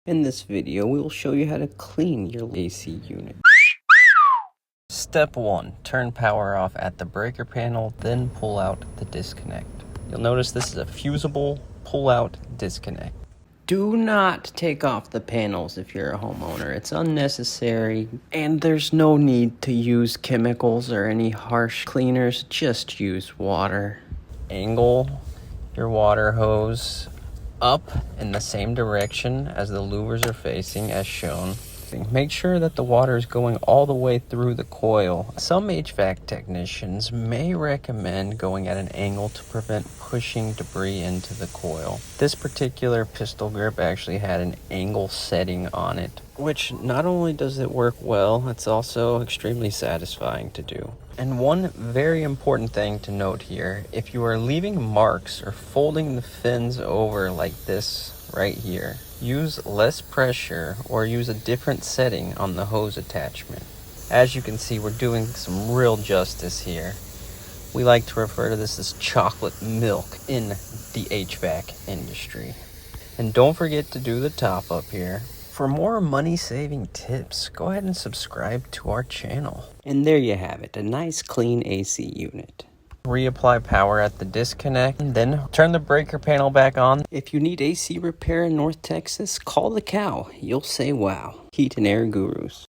In this video, we will show you how to clean your AC unit. Step 1. Turn power off at the breaker panel, then pull out the disconnect. You'll notice this is a fusible pull-out disconnect. Do not take off the panels if you're a homeowner. It's unnecessary, and there's no need to use chemicals or any harsh cleaners. Just use water. Angle your water hose up in the same direction as the louvers are facing, as shown. Make sure that the water is going all the way through the coil. Some HVAC technicians may recommend going at an angle to prevent pushing debris into the coil. This particular pistol grip actually had an angle setting on it, which not only does it work well, it's also extremely satisfying to do. And one very important thing to note here, if you are leaving marks or folding the fins over like this right here, use less pressure or use a different setting on the hose attachment. As you can see, we're doing some real justice here. We like to refer to this as chocolate milk in the HVAC industry. And don't forget to do the top up here. For more money-saving tips, go ahead and subscribe to our channel. And there you have it, a nice clean AC unit. Reapply power at the disconnect, and then turn the breaker panel back on. If you need AC repair in North Texas, call the cow. You'll say wow. Heat and Air Gurus.